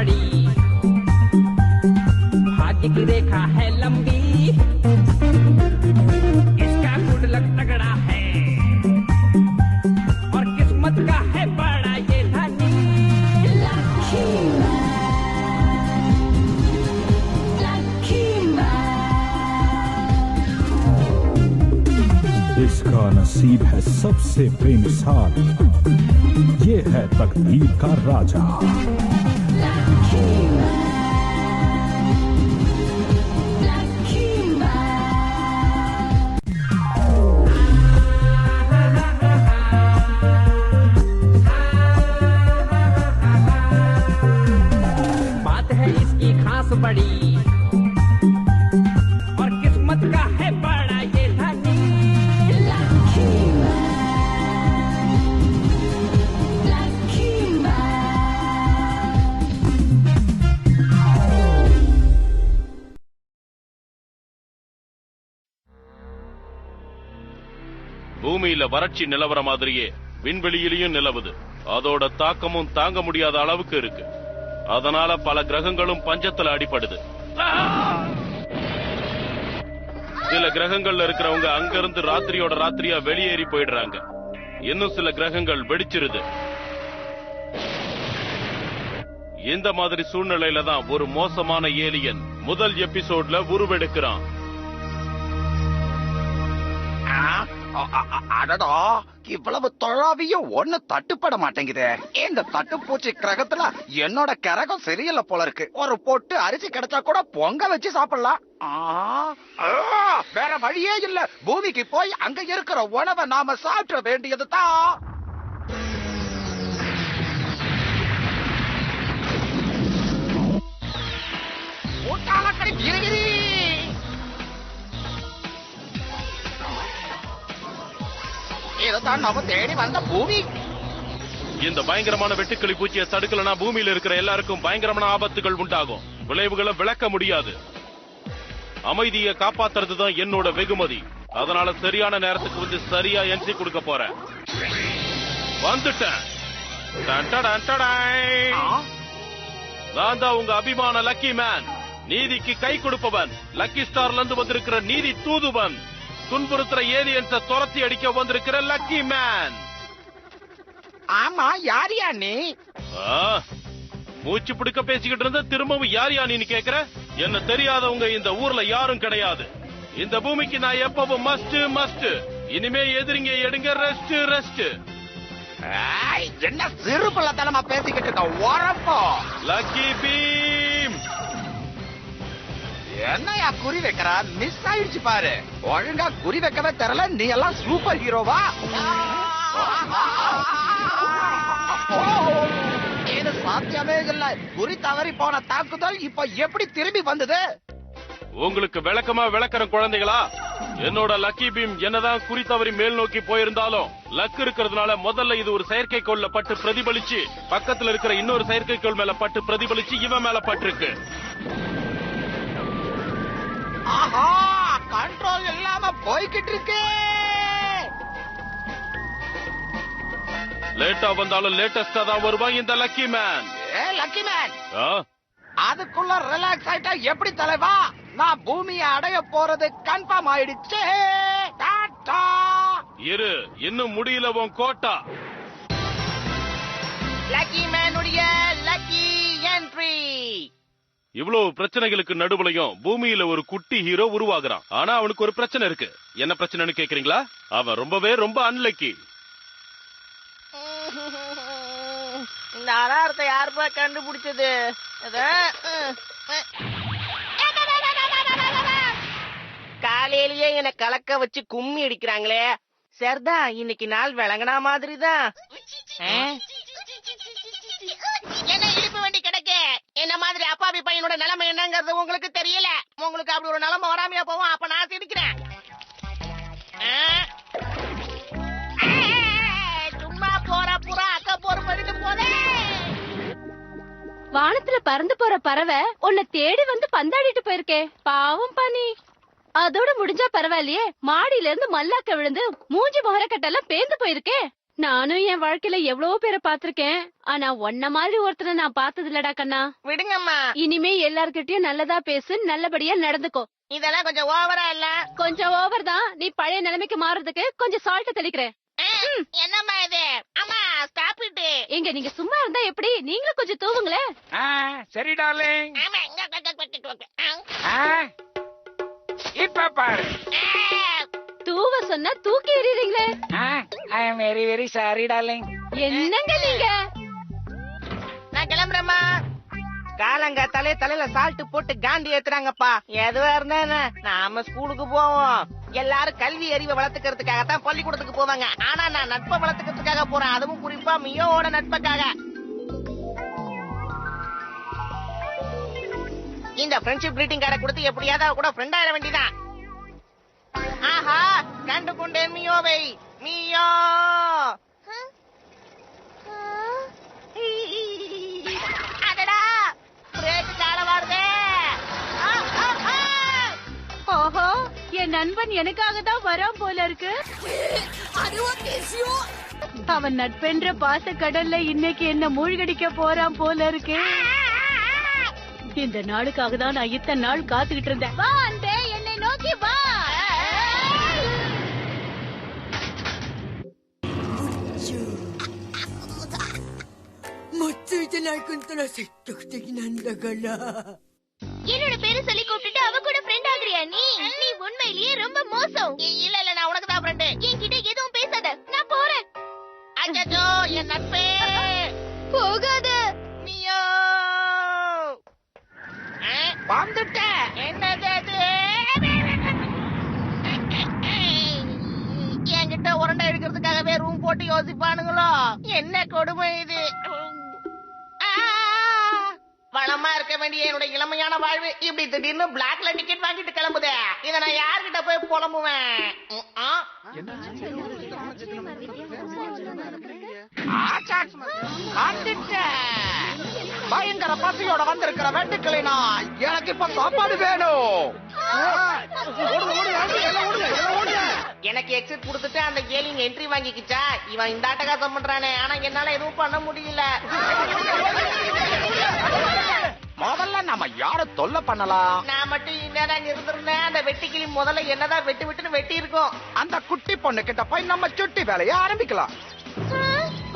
बड़ी, भाग्य की रेखा है लंबी, इसका गुड लक तगड़ा है और किस्मत का है बड़ा ये धनी। इसका नसीब है सबसे बेमिसाल, ये है तकदीर का राजा। बात है इसकी खास बड़ी और किस्मत का है बड़ा ये धनी। பூமியில வறட்சி நிலவர மாதிரியே விண்வெளியிலையும் நிலவுது. அதோட தாக்கமும் தாங்க முடியாத அளவுக்கு இருக்கு. அதனால பல கிரகங்களும் பஞ்சத்துல அடிபடுது. சில கிரகங்கள்ல இருக்கிறவங்க அங்கிருந்து ராத்திரியோட ராத்திரியா வெளியேறி போயிடுறாங்க. இன்னும் சில கிரகங்கள் வெடிச்சிருது. இந்த மாதிரி சூழ்நிலையில தான் ஒரு மோசமான ஏலியன் முதல் எபிசோட்ல உருவெடுக்கிறான். அடடா, இவ்வளவு தொழாவியும் ஒண்ணு தட்டுப்பட மாட்டேங்குது. இந்த தட்டுப்பூச்சி கிரகத்துல என்னோட கரகம் சரியில்லை போல இருக்கு. ஒரு பொட்டு அரிசி கிடைச்சா கூட பொங்க வச்சு சாப்பிடலாம். வேற வழியே இல்ல. பூமிக்கு போய் அங்க இருக்கிற உணவை நாம சாப்பிட வேண்டியதுதான். இதுதான் நம்ம தேடி வந்த பூமி. இந்த பயங்கரமான வெட்டுக்கிளி பூச்சியை தடுக்கலனா பூமியில இருக்கிற எல்லாருக்கும் பயங்கரமான ஆபத்துகள் உண்டாகும். விளைவுகளை விளக்க முடியாது. அமைதியை காப்பாத்துறதுதான் என்னோட வெகுமதி. அதனால சரியான நேரத்துக்கு வந்து சரியா என்ட்ரி கொடுக்க போறேன். வந்துட்டேன். நான் தான் உங்க அபிமான லக்கி மேன், நீதிக்கு கை கொடுப்பவன், லக்கி ஸ்டார்ல இருந்து வந்திருக்கிற நீதி தூதுவன், துன்புறுத்துற ஏலியன்ஸ துரத்தி அடிக்க வந்திருக்கிற லக்கி மேன். ஆமா, யாரியா நீ? மூச்சு பிடிக்க பேசிக்கிட்டு இருந்த திரும்பவும் யாரியா நீன்னு கேக்குற? என்ன தெரியாதவங்க இந்த ஊர்ல யாரும் கிடையாது. இந்த பூமிக்கு நான் எப்பவும் மஸ்ட் மஸ்ட். இனிமே எதிரிங்க எடுங்க, ரெஸ்ட் ரெஸ்ட். என்ன சிறு பிள்ளைத்தனமா பேசிக்கிட்டு இருக்க? உரப்போ லக்கி பீம். என்னையா குறி வைக்கிறா? மிஸ் ஆயிடுச்சு பாரு. ஒழுங்கா குறி வைக்கவே தெரியல. நீ எல்லாம் சூப்பர் ஹீரோவா? இது சாத்தியமே இல்ல. குறி தவறி போன தாக்குதல் இப்ப எப்படி திரும்பி வந்தது? உங்களுக்கு விளக்கமா விளக்குற குழந்தைகளா? என்னோட லக்கி பீம் என்னதான் குறி தவறி மேல் நோக்கி போயிருந்தாலும் லக் இருக்கிறதுனால முதல்ல இது ஒரு செயற்கைக்கோள்ல பட்டு பிரதிபலிச்சு பக்கத்துல இருக்கிற இன்னொரு செயற்கைக்கோள் மேல பட்டு பிரதிபலிச்சு இவன் மேல பட்டிருக்கு. ஆஹா, கண்ட்ரோல் இல்லாம போய்கிட்டு இருக்கு. லேட்டா வந்தாலும் லேட்டஸ்டா தான் வருவான் இந்த லக்கி மேன். லக்கி மேன், அதுக்குள்ள ரிலாக்ஸ் ஆயிட்டா எப்படி தலைவா? நான் பூமியை அடைய போறது கன்ஃபார்ம் ஆயிடுச்சு. டாடா. இரு, இன்னும் முடியல உன் கோட்டா. லக்கி மேனுடைய லக்கி என்ட்ரி. இவ்வளவு பிரச்சனைகளுக்கு நடுவுலையும் பூமியில ஒரு குட்டி ஹீரோ உருவாகுறான். ஆனா அவனுக்கு ஒரு பிரச்சனை இருக்கு. என்ன பிரச்சனைன்னு கேக்குறீங்களா? அவன் ரொம்ப அன்லக்கி. இந்த அலாரத்தை யாருப்பா கண்டுபிடிச்சது? காலையிலேயே என்ன கலக்க வச்சு கும்மி அடிக்கிறாங்களே. சரிதா, இன்னைக்கு நாள் விளங்கினா மாதிரிதான். என்ன இழுப்பு வண்டி கிடக்கு? என்ன மாதிரி அப்பாவி பையனோட நிலைமை என்னங்கிறது உங்களுக்கு தெரியல. உங்களுக்கு அப்படி ஒரு நிலைமை வராமையா போவோம். அப்ப நான் சிரிக்கிறேன். சும்மா போற புறா அக்க போற பண்ணிட்டு போதே. வானத்துல பறந்து போற பறவை உன்னை தேடி வந்து பந்தாடிட்டு போயிருக்கே. பாவம் பண்ணி. அதோட முடிஞ்சா பரவாயில்லையே, மாடியில இருந்து மல்லாக்க விழுந்து மூஞ்சி முகரக்கட்டெல்லாம் பேந்து போயிருக்கே. நானும் என் வாழ்க்கையில எவ்வளவு பேரை பாத்திருக்கேன். ஆனா உன்ன மாதிரி ஒருத்தரை நான் பார்த்தது இல்லடா கண்ணா. விடுங்கம்மா. இனிமே எல்லார்கிட்டயும் நல்லதா பேசு, நல்லபடியா நடந்துக்கோ. இதெல்லாம் கொஞ்சம் ஓவரா இல்ல? கொஞ்சம் ஓவர் தான். நீ பழைய நிலைமைக்கு மாறுறதுக்கு கொஞ்சம் சால்ட் தெளிக்கிறேன். என்னம்மா இது? அம்மா ஸ்டாப் இட். எங்க நீங்க சும்மா இருந்தா எப்படி? நீங்களும் கொஞ்சம் தூவுங்களே. சரி டார்லிங். ஆமா. இப்ப பாரு. தூவ சொன்னா தூக்கி எறிறீங்களே. I am very very sorry darling. என்னங்க நீங்க? நான் கிளம்புறேம்மா. காலங்காத்தாலே தலையில சால்ட் போட்டு காண்டி ஏத்துறாங்கப்பா. எதுவா இருந்தா நாம ஸ்கூலுக்கு போவோம். எல்லாரும் கல்வி அறிவை வளர்த்துக்கிறதுக்காகத்தான் பள்ளிக்கூடத்துக்கு போவாங்க. ஆனா நான் நட்பை வளர்த்துக்கிறதுக்காக போறேன். அதுவும் குறிப்பா மியோவோட நட்புக்காக. இந்த ஃப்ரெண்ட்ஷிப் கிரீட்டிங் கார்டை கொடுத்து எப்படியாவது கூட ஃப்ரெண்ட் ஆயிட வேண்டியதான். ஆஹா, கண்டு கொண்டேன் மியோவை. மியோ அடடா, பிரேக் கால வருதே. ஓஹோ, என் நண்பன் எனக்காக தான் வரான் போல இருக்கு. அவன் நட்பென்ற பாச கடல்ல இன்னைக்கு என்ன மூழ்கடிக்க போறான் போல இருக்கு. இந்த நாளுக்காக தான் நான் இத்தனை நாள் காத்துக்கிட்டு இருந்தேன். வா அன்பே, என்னை நோக்கி வா. என்னோட பேரு சொல்லி கூப்பிட்டு அவ கூட ஃப்ரெண்ட் ஆகுறியா நீ? நீ உண்மையிலேயே ரொம்ப மோசம். இல்ல நான் உனக்கு தான் ஃப்ரெண்டு. என்கிட்ட எதுவும் பேசாத, நான் போறேன். அச்சோ, என் நட்பே. போகாத. மியோ வந்துட்டேன். என்னது அது? என்கிட்ட உரண்டை எடுக்கிறதுக்காகவே ரூம் போட்டு யோசிப்பானுங்களோ? என்ன கொடுமை இது. வளமா இருக்க வேண்டிய என்னுடைய இளமையான வாழ்வு இப்படி திடீர்னு பிளாக்ல டிக்கெட் வாங்கிட்டு கிளம்புதே. இத நான் யார்கிட்ட போய் புலம்புவேன்? பயங்கர பசியோட வந்திருக்கிற வெட்டுக்களினா எனக்கு இப்ப சாப்பாடு வேணும். எனக்கு எக்ஸிட் கொடுத்துட்டு அந்த கேலிங் என்ட்ரி வாங்கிக்கிச்சா? இவன் இந்த ஆட்டகாசம் பண்றானே. ஆனா என்னால எதுவும் பண்ண முடியல. முதல்ல நம்ம யார தொல்லை பண்ணலாம்? நான் மட்டும் இந்நேரம் இருந்திருந்தேன், அந்த வெட்டிக்கிளி முதல்ல என்னதான் வெட்டு விட்டுன்னு வெட்டி இருக்கும். அந்த குட்டி பொண்ணு கிட்ட போய் நம்ம சுட்டி வேலையை ஆரம்பிக்கலாம்.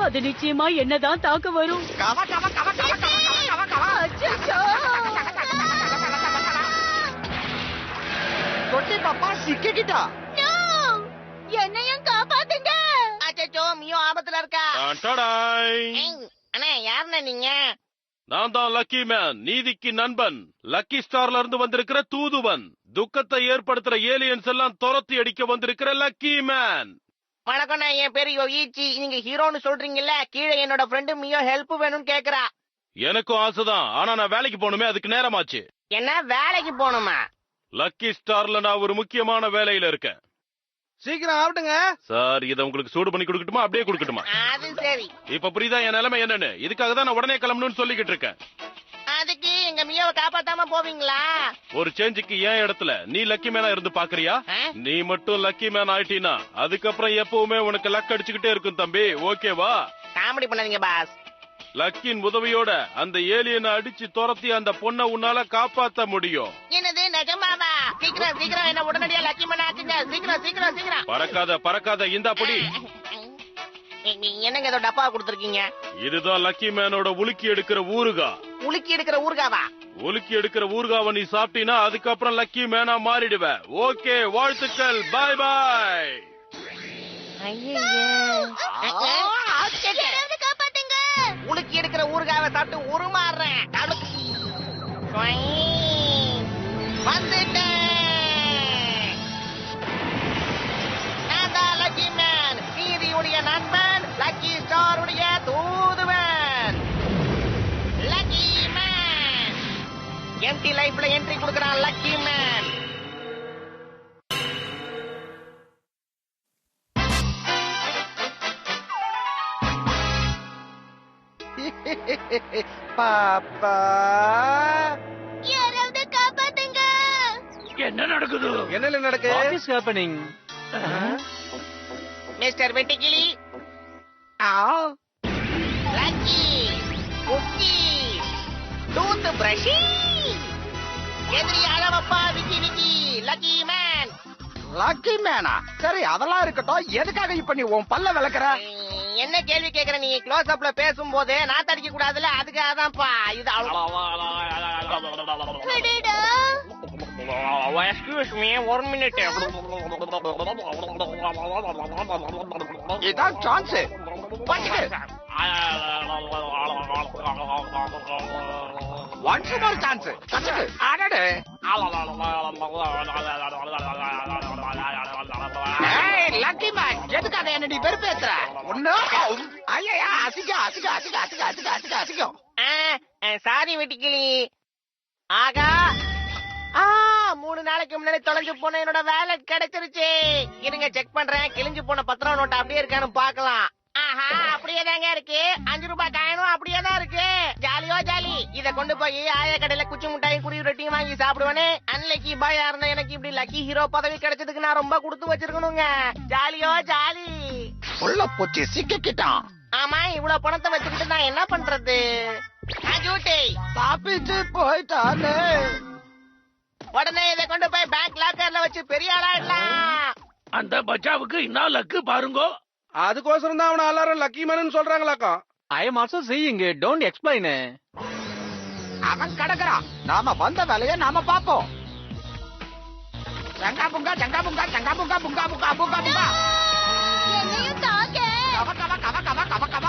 அது நிச்சயமா என்னதான் தாக்க வரும். கவ கவ கவ கவ கவ கவ கவ கவ. தொட்டி பாப்பா சிக்கிக்கிட்டா. என்னையும் காப்பாத்துங்க. அச்சோ, மியோ ஆபத்துல இருக்கா. அண்ணா, யாருண்ணா நீங்க? நான் தான் லக்கி மேன், நீதிக்கு நண்பன். லக்கி ஸ்டார்ல இருந்து வந்திருக்கிற தூதுவன். துக்கத்தை ஏற்படுத்துற ஏலியன்ஸ் எல்லாம் துரத்தி அடிக்க வந்திருக்கிற லக்கி மேன். வணக்கம், என் பேரு யோகிச்சி. நீங்க ஹீரோன்னு சொல்றீங்கல்ல, கீழே என்னோட ஃப்ரெண்டு மியோ ஹெல்ப் வேணும்னு கேக்குறா. எனக்கும் ஆசைதான், ஆனா நான் வேலைக்கு போகணுமே, அதுக்கு நேரமாச்சு. என்ன வேலைக்கு போகணுமா? லக்கி ஸ்டார்ல நான் ஒரு முக்கியமான வேலையில இருக்கேன். சீக்கிரம் ஆகட்டுங்க சார். இத உங்களுக்கு சூடு பண்ணி கொடுக்கட்டுமா, அப்படியே கொடுக்கட்டுமா? அது சரி. இப்ப புரியுதா என் நிலைமை என்னன்னு? இதுக்காக தான் நான் உடனே கிளம்பணும்னு சொல்லிக்கிட்டு இருக்கேன். அதுக்கு எங்க மியோவை காப்பாத்தாம போவீங்களா? ஒரு சேஞ்சுக்கு ஏன் இடத்துல நீ லக்கி மேனா இருந்து பாக்குறியா? நீ மட்டும் லக்கி மேன் ஆயிட்டீனா அதுக்கப்புறம் எப்பவுமே உனக்கு லக் அடிச்சுக்கிட்டே இருக்கும் தம்பி. ஓகேவா? காமெடி பண்ணாதீங்க பாஸ். லக்கின் உதவியோட அந்த ஏலியனை அடிச்சு துரத்தி அந்த பொண்ணை உன்னால காப்பாத்த முடியும். என்னது, நிஜமாவா? சீக்கிரம் சீக்கிரம் என்ன உடனடியா லக்கி மேன் ஆக்குங்க. சீக்கிரம் சீக்கிரம் சீக்கிரம். பறக்காத பறக்காத, இந்த பொடி. என்னங்க ஏதோ டப்பா கொடுத்துருக்கீங்க? இதுதான் லக்கி மேனோட உலுக்கி எடுக்கிற ஊறுகா. உலுக்கி எடுக்கிற ஊறுகாவா? உலுக்கி எடுக்கிற ஊறுகாவை நீ சாப்பிட்டீனா அதுக்கப்புறம் லக்கி மேனா மாறிடுவ. ஓகே, வாழ்த்துக்கள். பாய் பாய். உலுக்கி எடுக்கிற ஊறுகாவை சாப்பிட்டு உருமாறுறேன். வந்துட்டேன். நான் தான் லக்கி மேன், நீதியுடைய நண்பன், லக்கி ஸ்டாருடைய தூதுவன். லக்கி மேன் எம்டி லைஃப்ல என்ட்ரி கொடுக்கறான். Lucky man. பாப்பா, யாராவது காப்பாத்துங்க. என்ன நடக்குது? என்ன நடக்கு? மிஸ்டர் வெட்டிக்கிளி, லக்கி குக்கி டூத் பிரஷி எதிரி அளவப்பா விக்கி விக்கி லக்கி மேன். லக்கி மேனா? சரி அதெல்லாம் இருக்கட்டும், எதுக்காக இப்ப நீ உன் பல்ல விளக்குற? என்ன கேள்வி கேக்குற நீ? க்ளோஸ் அப்ல பேசும்போது நான் தடிக்க கூடாதுல, அதுக்காக தான்ப்பா. இது எக்ஸ்கியூஸ் மீ, 1 மினிட். இதான் சான்ஸ். Once more chance. அடடே, லக்கி மேன், எதுக்காக என்ன நீ வெறுப்பேத்துற? ஒண்ணு ஐயா, அசிங்க அசிங்க அசிங்க அசிங்க அசிங்க அசிங்க அசிங்கம். சாரி வெட்டிக்கிளி. ஆகா, 3 நாளைக்கு முன்னாடி தொலைஞ்சு போன என்னோட வேலட் கிடைச்சிருச்சு. இருங்க செக் பண்றேன். கிழிஞ்சு போன 10 ரூபா நோட்டு அப்படியே இருக்கான்னு பாக்கலாம். ஆஹா, அப்படியே தாங்க இருக்கு. 5 ரூபாய் காயினும் அப்படியே தான் இருக்கு. ஜாலியோ ஜாலி. இத கொண்டு போய் ஆயா கடையில குச்சி முட்டாயும் குடி ரொட்டியும் வாங்கி சாப்பிடுவேனே. அன்லக்கி பாயா இருந்தா எனக்கு இப்படி லக்கி ஹீரோ பதவி கிடைச்சதுக்கு நான் ரொம்ப கொடுத்து வச்சிருக்கணுங்க. ஜாலியோ ஜாலி. உள்ள போச்சு, சிக்கிக்கிட்டான். ஆமா, இவ்வளவு பணத்தை வச்சுக்கிட்டு நான் என்ன பண்றது? தப்பிச்சு போயிட்டானே. உடனே இதை கொண்டு போய் பேங்க் லாக்கர்ல வச்சு பெரிய ஆளாடலாம். அந்த பச்சாவுக்கு என்ன லக்கு பாருங்க. அதுக்கோசரம் தான் அவன எல்லாரும் லக்கி மேனு சொல்றாங்களாக்கா. I am also seeing, don't explain. அவன் கிடக்குறான், நாம வந்த வேலையை நாம பாப்போம். ஜங்கா புங்கா ஜங்கா புங்கா ஜங்கா புங்கா புங்கா புங்கா புங்கா புங்கா. என்னையும் தாக்க. கவ கவ கவ கவ கவ கவ.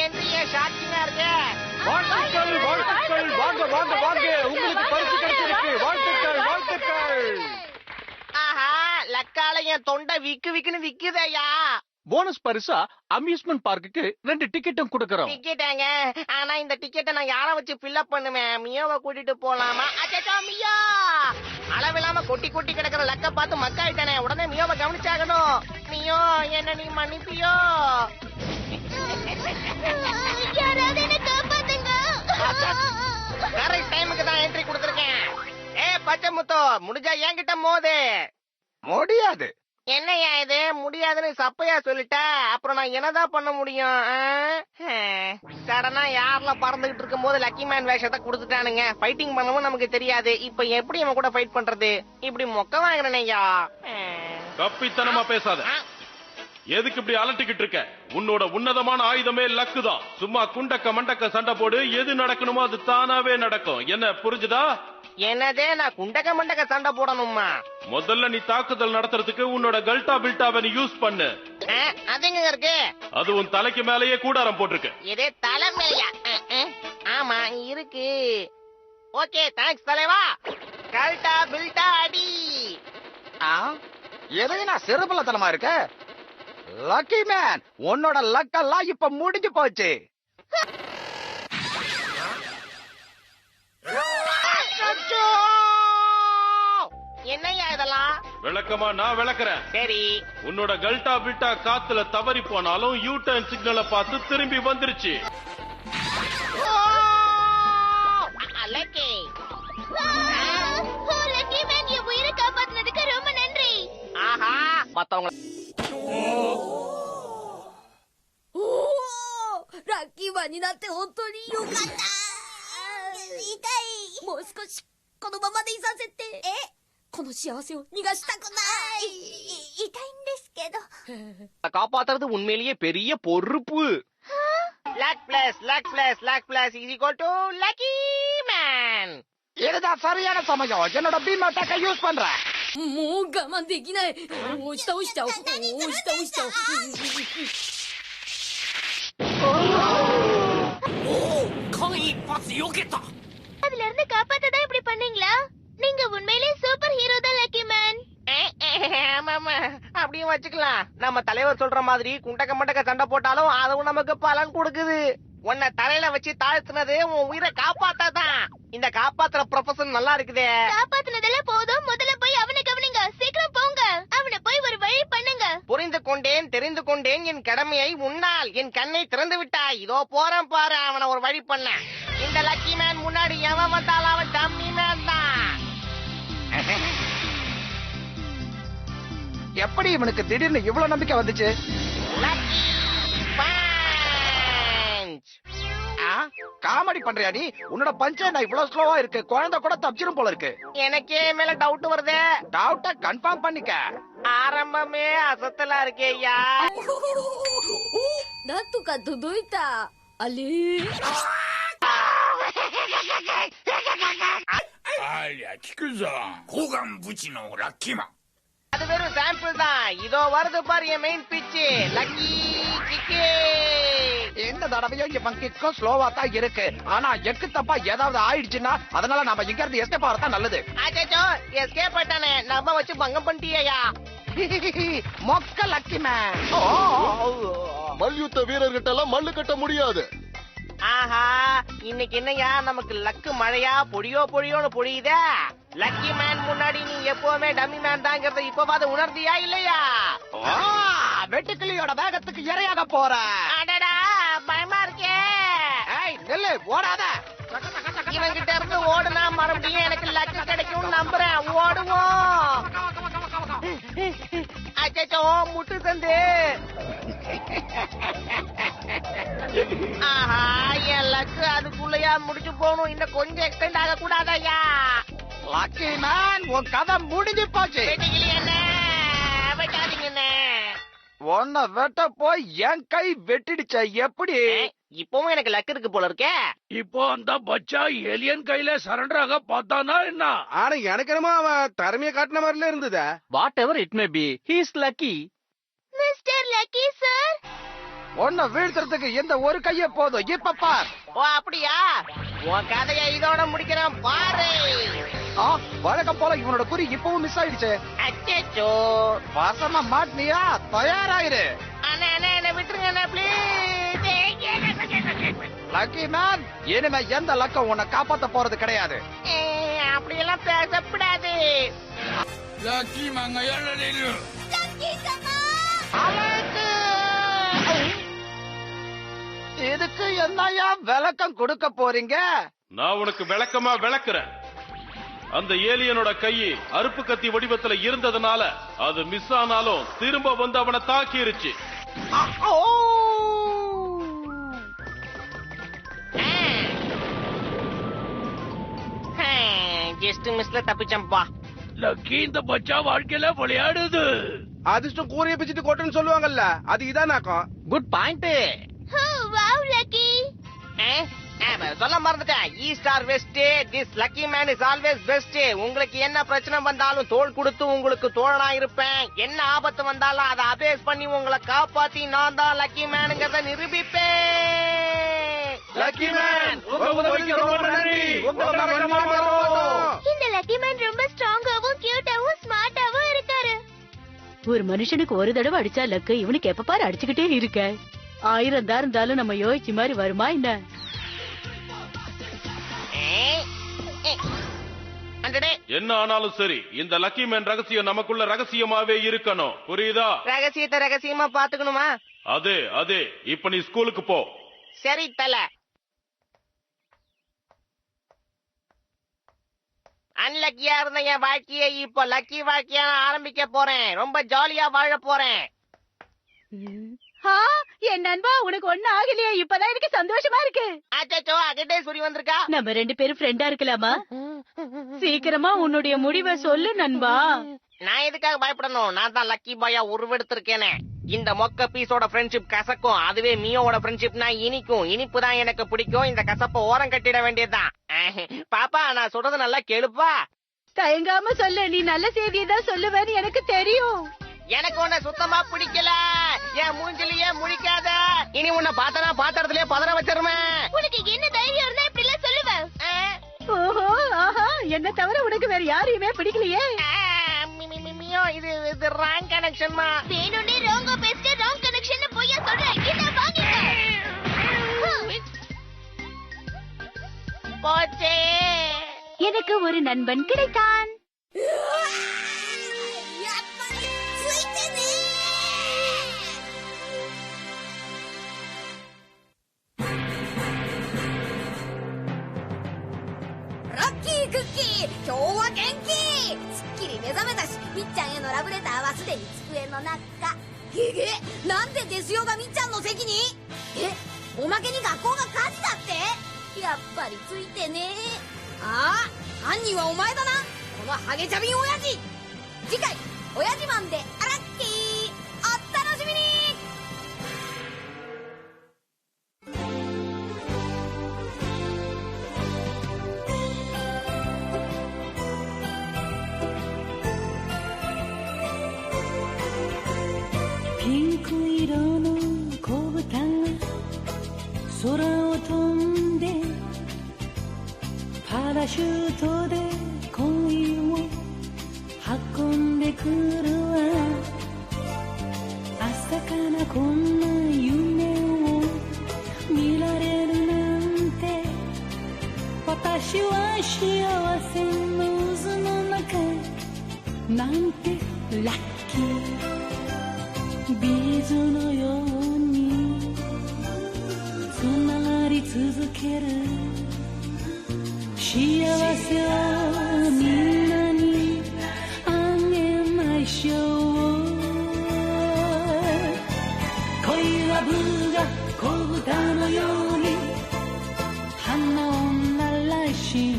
என்னைய ஷாக்கிங்கா இருக்கு. வாழ்த்துக்கள் வாழ்த்துக்கள், வாங்க வாங்க வாங்க, உங்களுக்கு பரிசு கிடைச்சிருக்கு. வாழ்த்துக்கள் வாழ்த்துக்கள். ஆஹா, லக்கால என் தொண்டை விக்கு விக்குன்னு விக்குதையா. போனஸ் பரிசா அம்யூஸ்மெண்ட் பார்க்குக்கு 2 டிக்கெட்டும் கொடுக்கறோம். டிக்கெட்டாங்க? ஆனா இந்த டிக்கெட்டை நான் யார வச்சு ஃபில்அப் பண்ணுவேன்? மியோவை கூட்டிட்டு போலாமா? அச்சச்சோ, மியோ அளவில்லாம கொட்டி கொட்டி கிடக்குற லக்க பார்த்து மக்காயிட்டானே. உடனே மியோவை கவனிச்சாகணும். மியோ, என்ன நீ மன்னிப்பியோ? யாராவது என்ன காப்பாத்துங்க. கரெக்ட் டைமுக்கு தான் என்ட்ரி கொடுத்துருக்கேன். பச்சை முத்தோ, முடிஞ்சா என்கிட்ட மோது. முடியாது. என்னையா இது முடியாதுன்னு சப்பையா சொல்லிட்ட? அப்புறம் நான் என்னதான் பண்ண முடியும்? சடனா யாரெல்லாம் பறந்துகிட்டு இருக்கும் போது லக்கி மேன் வேஷத்தை கொடுத்துட்டானுங்க. ஃபைட்டிங் பண்ணவும் நமக்கு தெரியாது. இப்ப எப்படி அவன் கூட ஃபைட் பண்றது? இப்படி மொக்க வாங்குறேனையா. கப்பித்தனமா பேசாத. எதுக்கு இப்படி அலட்டிக்கிட்டு இருக்க? உன்னோட உன்னதமான ஆயுதமே லக்கு தான். சும்மா குண்டக்க மண்டக்க சண்டை போடு, எது நடக்கணுமோ அது தானாவே நடக்கும். என்ன புரிஞ்சுதா? என்னதே நான் குண்டக்க மண்டக்க சண்டை போடணுமா? முதல்ல நீ தாக்குதல் நடத்துறதுக்கு உன்னோட கல்டா பில்டாவை நீ யூஸ் பண்ணு. அது எங்க இருக்கு? அது உன் தலைக்கு மேலேயே கூடாரம் போட்டிருக்கு. இதே தலைமையா? ஆமா இருக்கு. ஓகே, தேங்க்ஸ் தலைவா. கல்டா பில்டா அடி. எதையும் நான் சிறுபலத்தனமா இருக்க. லக்கி மேன், உன்னோட லக்கெல்லாம் இப்ப முடிஞ்சு போச்சு. என்னையா இதெல்லாம்? விளக்கமா நான் விளக்குறேன். சரி. உன்னோட கல்டா பில்டா காத்துல தவறி போனாலும் யூ டர்ன் சிக்னலை பார்த்து திரும்பி வந்துருச்சு. லக்கி மேன், என் உயிரை காப்பாத்தினதுக்கு ரொம்ப நன்றி. ஆஹா, மத்தவங்கラッキーマンになって本当によかった。痛い。もう少しこのままでいさせて。この幸せを逃がしたくない。痛いんですけど。காப்பாத்துறது உண்மையிலேயே பெரிய பொறுப்பு. Luck plus luck plus luck plus is equal to lucky man. இதுதான் சரியான சமயம். என்னோட பீம் அட்டாக்க யூஸ் பண்றேன். もう我慢できない。押し倒しちゃおう。押し倒しちゃおう。間一発避けた。 அதுல இருந்து காப்பாத்ததான் இப்படி பண்ணீங்களா? நீங்க உண்மையிலே சூப்பர் ஹீரோ தான் லக்கி மேன். ஆமாமா, அப்படியும் வச்சுக்கலாம். நம்ம தலைவர் சொல்ற மாதிரி குண்டக்க மண்டக்க சண்டை போட்டாலும் அதுவும் நமக்கு பலன் கொடுக்குது. உன்னை தலையில வச்சு தாழ்த்துனது உன் உயிரை காப்பாத்தான். இந்த காப்பாத்துற ப்ரொஃபஷன் நல்லா இருக்குதே. காப்பாத்துனதெல்லாம் போதும், முதல்ல போய் அவனை கவனிங்க. சீக்கிரம் போங்க, அவனை போய் ஒரு வழி பண்ணுங்க. புரிந்து கொண்டேன், தெரிந்து கொண்டேன். என் கடமையை உன்னால் என் கண்ணை திறந்து விட்டாய். இதோ போறேன் பாரு அவனை ஒரு வழி பண்ண. இந்த லக்கி மேன் முன்னாடி எவன் வந்தாலும் அவன் டம்மி மேன் தான். எப்படி இவனுக்கு திடீர்னு இவ்வளவு நம்பிக்கை வந்துச்சு? காமெடி பண்றியா நீ? உன்னோட பஞ்ச நான் இவ்வளவு ஸ்லோவா இருக்கு, குழந்தை கூட தப்பிச்சிரும் போல இருக்கு. எனக்கே மேல டவுட் வருது. டவுட்ட கன்ஃபார்ம் பண்ணிக்க. ஆரம்பமே அசத்தலா இருக்கேயா. なんとか届いた。あれありゃ聞くぞ。交換ブチのラッキーマン。 அது வெறும் சாம்பிள் தான். இதோ வருது பாரு என் மெயின் பிட்ச். Lucky kick. இந்த தடவையும் இவன் கிக்கும் ஸ்லோவா தான் இருக்கு. ஆனா எக்கு தப்பா ஏதாவது ஆயிடுச்சுன்னா அதனால நாம இங்க இருந்து எஸ்கேப் ஆறதா நல்லது. அச்சோ எஸ்கேப் ஆயிட்டானே, நம்ம வச்சு பங்கம் பண்ணிட்டியா? மொக்க லக்கி மேன். மல்யுத்த வீரர்கிட்ட எல்லாம் மல்லு கட்ட முடியாது. ஆஹா, இன்னைக்கு என்னையா நமக்கு லக்கு மழையா பொழியோன்னு பொழியுதா? லக்கி மேன் முன்னாடி நீ எப்பவுமே டம்மி மேன் தாங்கிறத இப்பவாது உணர்ந்தியா இல்லையா? வெட்டுக்கிளியோட வேகத்துக்கு இரையாக போற. அடடா பயமா இருக்கே. நெல்லு ஓடாத. இவங்கிட்ட இருந்து ஓடுனா மறுபடியும் எனக்கு லக்கு கிடைக்கும் நம்புறேன். ஓடுவோம். அச்சோ முட்டு தந்து. ஆஹா, என் லக்கு அதுக்குள்ளயா முடிச்சு போகணும். இன்னும் கொஞ்சம் எக்ஸ்டெண்ட் ஆக கூடாதயா? லக்கி மேன், உன் கதை முடிஞ்சு போச்சு. உன்னை வெட்ட போய் என் கை வெட்டிடுச்ச. எப்படி? இப்பவும் எனக்கு லக்கு இருக்கு போல இருக்கே. இப்போ அந்த பச்சா ஏலியன் கையில சரண்டர் ஆக பார்த்தானா என்ன? ஆனா எனக்கு என்னமோ அவன் திறமைய காட்டின மாதிரில இருந்தது. What ever it may be, he is lucky. Mister lucky sir, உன்னை வீழ்த்துறதுக்கு இந்த ஒரு கைய போதும். இப்ப பார். ஓ அப்படியா? உன் கதையை இதோட முடிக்கிறேன் பாரு. வழக்கம் போல இவனோட குறி இப்பவும் மிஸ் ஆயிடுச்சு. அச்சோ, வாசமா மாட்டினியா? தயாராயிரு. அண்ணா என்ன விட்டுருங்க ப்ளீஸ். லக்கி மேன், இனிமே எந்த லக்கம் உன்னை காப்பாத்த போறது கிடையாது. அப்படியெல்லாம் பேசப்படாது. லக்கி மாங்க யாரேனு? இதுக்கு என்னையா விளக்கம் கொடுக்க போறீங்க? நான் உனக்கு விளக்கமா விளக்குறேன். அந்த ஏலியனோட கையை அறுப்பு கத்தி வடிவத்துல இருந்ததுனால அது மிஸ் ஆனாலும் திரும்ப வந்து அவனை தாக்கிருச்சு. ஜஸ்ட் மிஸ்ல தப்பிச்சம்பா. லக்கி இந்த பச்சா வாழ்க்கையில விளையாடுது. அதிர்ஷ்டம் கூரைய பிச்சுட்டு கொட்டுன்னு சொல்லுவாங்கல்ல, அது இதானாக்கும். Good point. Wow lucky. சொல்ல மறந்துட்டேன். East or west, this lucky man is always best. உங்களுக்கு என்ன பிரச்சனை வந்தாலும் தோள் கொடுத்து உங்களுக்கு தோழனா இருப்பேன். என்ன ஆபத்து வந்தாலும் அதை அபேஸ் பண்ணி உங்களை காப்பாத்தி நான் தான் லக்கி மேனுங்கிறத நிரூபிப்பேன். லக்கி மேன், உங்க உதவிக்கு ரொம்ப நன்றி. இந்த லக்கி மேன் ரொம்ப ஸ்ட்ராங்காவும் கியூட்டாவும் ஸ்மார்ட்டாவும் இருக்காரு. ஒரு மனுஷனுக்கு ஒரு தடவை அடிச்சா லக்கு, இவனுக்கு எப்ப பாரு அடிச்சுக்கிட்டே இருக்க. 1000 தான் இருந்தாலும் நம்ம யோசிச்சு மாதிரி வருமா என்ன? என்ன ஆனாலும் சரி, இந்த லக்கி மேன் ரகசியம் நமக்குள்ள ரகசியமாவே இருக்கணும். புரியுதா? ரகசியத்தை ரகசியமா பாத்துக்கணுமா? அதே இப்ப நீ ஸ்கூலுக்கு போ. சரி தல. அன்லக்கியா இருந்த என் வாழ்க்கையை இப்போ லக்கி வாழ்க்கையா ஆரம்பிக்க போறேன். ரொம்ப ஜாலியா வாழ போறேன். என் நண்பா, உனக்கு ஒண்ணு ஆகலையா? இப்பதான் எனக்கு சந்தோஷமா இருக்கு. அச்சோ, அகிட்டே சுரி வந்திருக்கா. நம்ம 2 பேரும் ஃப்ரெண்டா இருக்கலாமா? சீக்கிரமா உன்னுடைய முடிவை சொல்லு நண்பா. நான் எதுக்காக பயப்படணும்? நான் தான் லக்கி பாயா உருவெடுத்திருக்கேனே. இந்த மொக்க பீஸோட ஃப்ரெண்ட்ஷிப் கசக்கும், அதுவே மியோட ஃப்ரெண்ட்ஷிப்னா இனிக்கும். இனிப்பு தான் எனக்கு பிடிக்கும். இந்த கசப்ப ஓரம் கட்டிட வேண்டியதுதான். பாப்பா, நான் சொல்றது நல்லா கேளுப்பா. தயங்காம சொல்லு, நீ நல்ல செய்தியை தான் சொல்லுவேன்னு எனக்கு தெரியும். எனக்கு உன்னை சுத்தமா பிடிக்கல. என் மூஞ்சிலேயே முழிக்காத. இனி உன்னை பார்த்தனா பாத்திரத்திலேயே பதற வச்சிருவேன். உனக்கு என்ன தைரியம் இருந்தா இப்படி எல்லாம் சொல்லுவேன்? ஓஹோ, ஆஹா, என்ன தவிர உனக்கு வேற யாரையுமே பிடிக்கலையே. இது ராங் கனெக்ஷன்மா. வேணும்னே ராங்கா பேசிட்டு ராங் கனெக்ஷன் பொய்யா சொல்றேன். இத வாங்கிக்க. போச்சே, எனக்கு ஒரு நண்பன் கிடைத்தான். クッキー、今日は元気。すっきり目覚めたし、みっちゃんへのラブレターはすでに机の中。なんでデスヨがみっちゃんの席に？おまけに学校が火事だって？やっぱりついてねえ。ああ、犯人はお前だな、このハゲチャビン親父。次回親父マンでアラッキー、お楽しみに。ピンク色の子豚が空を飛んで、パラシュートで恋を運んでくるわ。朝からこんな夢を見られるなんて、私は幸せの渦の中なんてラッキー。ビーズのようにつながり続ける幸せをみんなにあげましょう。恋はブが子豚のように花女らしい。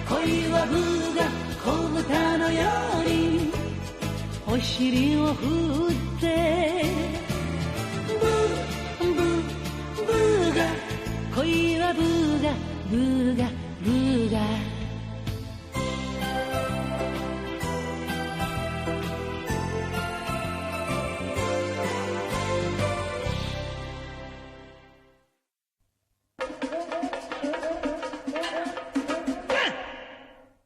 恋はブが子豚のようにお尻を振って